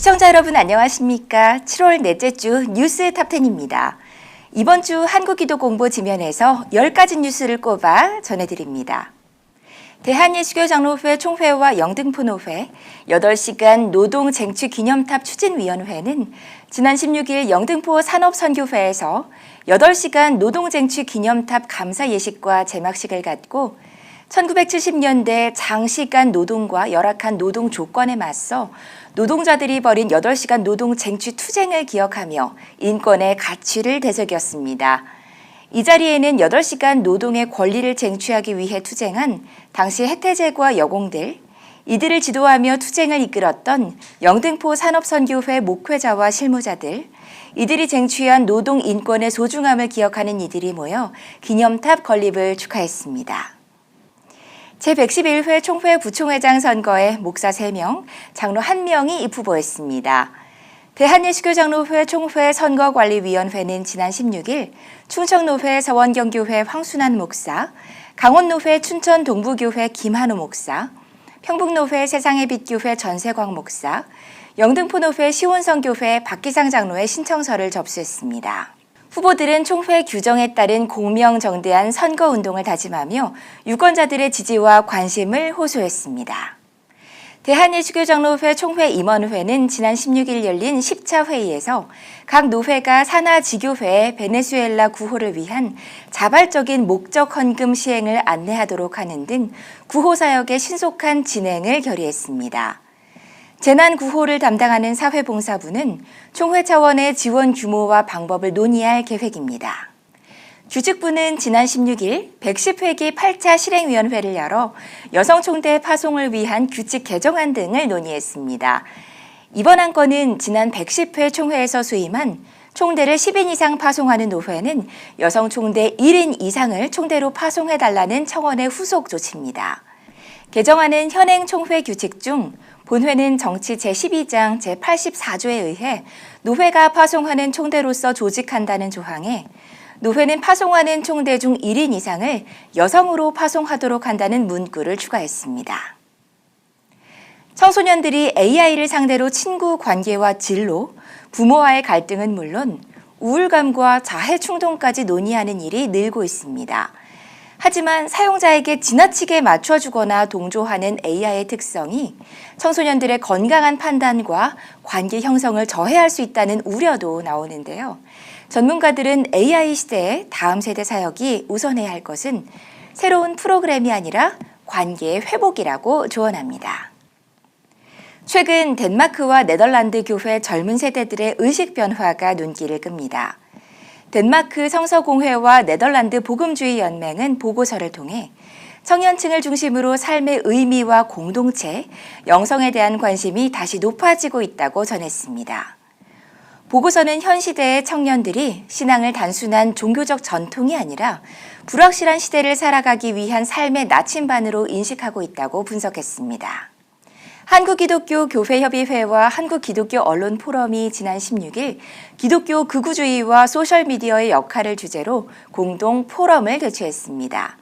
시청자 여러분 안녕하십니까? 7월 넷째 주 뉴스 탑10입니다. 이번 주 한국기도공보 지면에서 10가지 뉴스를 꼽아 전해드립니다. 대한예수교장로회 총회와 영등포노회 8시간 노동쟁취기념탑 추진위원회는 지난 16일 영등포 산업선교회에서 8시간 노동쟁취기념탑 감사 예식과 제막식을 갖고 1970년대 장시간 노동과 열악한 노동 조건에 맞서 노동자들이 벌인 8시간 노동 쟁취 투쟁을 기억하며 인권의 가치를 되새겼습니다. 이 자리에는 8시간 노동의 권리를 쟁취하기 위해 투쟁한 당시 해태제과 여공들, 이들을 지도하며 투쟁을 이끌었던 영등포 산업선교회 목회자와 실무자들, 이들이 쟁취한 노동 인권의 소중함을 기억하는 이들이 모여 기념탑 건립을 축하했습니다. 제111회 총회 부총회장 선거에 목사 3명, 장로 1명이 입후보했습니다. 대한예수교장로회 총회 선거관리위원회는 지난 16일 충청노회 서원경교회 황순환 목사, 강원노회 춘천동부교회 김한우 목사, 평북노회 세상의빛교회 전세광 목사, 영등포노회 시온성교회 박기상 장로의 신청서를 접수했습니다. 후보들은 총회 규정에 따른 공명정대한 선거운동을 다짐하며 유권자들의 지지와 관심을 호소했습니다. 대한예수교장로회 총회 임원회는 지난 16일 열린 10차 회의에서 각 노회가 산하지교회에 베네수엘라 구호를 위한 자발적인 목적 헌금 시행을 안내하도록 하는 등 구호사역의 신속한 진행을 결의했습니다. 재난구호를 담당하는 사회봉사부는 총회 차원의 지원 규모와 방법을 논의할 계획입니다. 규칙부는 지난 16일 110회기 8차 실행위원회를 열어 여성총대 파송을 위한 규칙 개정안 등을 논의했습니다. 이번 안건은 지난 110회 총회에서 수임한 총대를 10인 이상 파송하는 노회는 여성총대 1인 이상을 총대로 파송해달라는 청원의 후속 조치입니다. 개정안은 현행 총회 규칙 중 본회는 정치 제12장 제84조에 의해 노회가 파송하는 총대로서 조직한다는 조항에 노회는 파송하는 총대 중 1인 이상을 여성으로 파송하도록 한다는 문구를 추가했습니다. 청소년들이 AI를 상대로 친구 관계와 진로, 부모와의 갈등은 물론 우울감과 자해 충동까지 논의하는 일이 늘고 있습니다. 하지만 사용자에게 지나치게 맞춰주거나 동조하는 AI의 특성이 청소년들의 건강한 판단과 관계 형성을 저해할 수 있다는 우려도 나오는데요. 전문가들은 AI 시대의 다음 세대 사역이 우선해야 할 것은 새로운 프로그램이 아니라 관계의 회복이라고 조언합니다. 최근 덴마크와 네덜란드 교회 젊은 세대들의 의식 변화가 눈길을 끕니다. 덴마크 성서공회와 네덜란드 복음주의 연맹은 보고서를 통해 청년층을 중심으로 삶의 의미와 공동체, 영성에 대한 관심이 다시 높아지고 있다고 전했습니다. 보고서는 현 시대의 청년들이 신앙을 단순한 종교적 전통이 아니라 불확실한 시대를 살아가기 위한 삶의 나침반으로 인식하고 있다고 분석했습니다. 한국기독교교회협의회와 한국기독교언론포럼이 지난 16일 기독교 극우주의와 소셜미디어의 역할을 주제로 공동 포럼을 개최했습니다.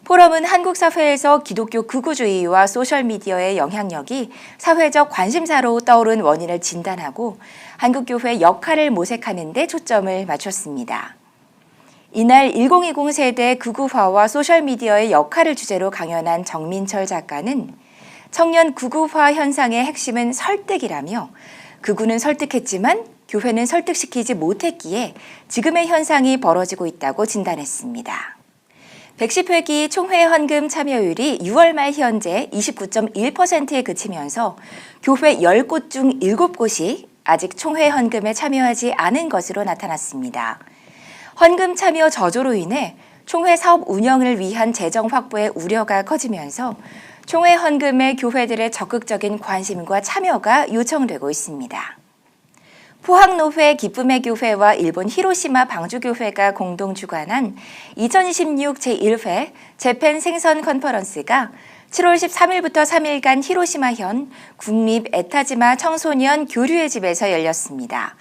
포럼은 한국 사회에서 기독교 극우주의와 소셜미디어의 영향력이 사회적 관심사로 떠오른 원인을 진단하고 한국교회의 역할을 모색하는 데 초점을 맞췄습니다. 이날 1020 세대 극우화와 소셜미디어의 역할을 주제로 강연한 정민철 작가는 청년 극우화 현상의 핵심은 설득이라며 극우는 설득했지만 교회는 설득시키지 못했기에 지금의 현상이 벌어지고 있다고 진단했습니다. 110회기 총회 헌금 참여율이 6월 말 현재 29.1%에 그치면서 교회 10곳 중 7곳이 아직 총회 헌금에 참여하지 않은 것으로 나타났습니다. 헌금 참여 저조로 인해 총회 사업 운영을 위한 재정 확보의 우려가 커지면서 총회 헌금에 교회들의 적극적인 관심과 참여가 요청되고 있습니다. 포항노회 기쁨의 교회와 일본 히로시마 방주교회가 공동 주관한 2026 제1회 재팬 생선 컨퍼런스가 7월 13일부터 3일간 히로시마현 국립 에타지마 청소년 교류의 집에서 열렸습니다.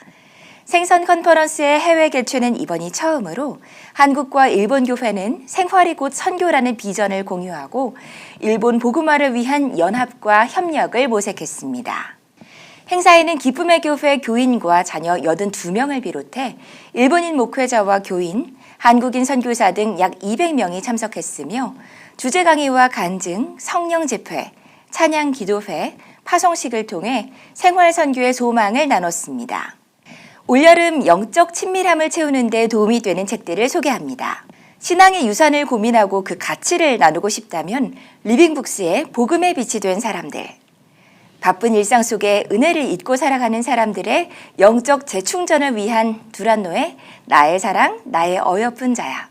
생선 컨퍼런스의 해외 개최는 이번이 처음으로 한국과 일본 교회는 생활이 곧 선교라는 비전을 공유하고 일본 복음화를 위한 연합과 협력을 모색했습니다. 행사에는 기쁨의 교회 교인과 자녀 82명을 비롯해 일본인 목회자와 교인, 한국인 선교사 등 약 200명이 참석했으며 주제 강의와 간증, 성령 집회, 찬양 기도회, 파송식을 통해 생활 선교의 소망을 나눴습니다. 올여름 영적 친밀함을 채우는 데 도움이 되는 책들을 소개합니다. 신앙의 유산을 고민하고 그 가치를 나누고 싶다면 리빙북스의 복음의 빛이 된 사람들. 바쁜 일상 속에 은혜를 잊고 살아가는 사람들의 영적 재충전을 위한 두란노의 나의 사랑, 나의 어여쁜 자야.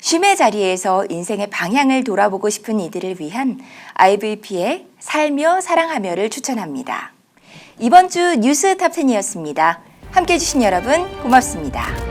쉼의 자리에서 인생의 방향을 돌아보고 싶은 이들을 위한 IVP의 살며 사랑하며를 추천합니다. 이번 주 뉴스 탑10이었습니다. 함께해 주신 여러분 고맙습니다.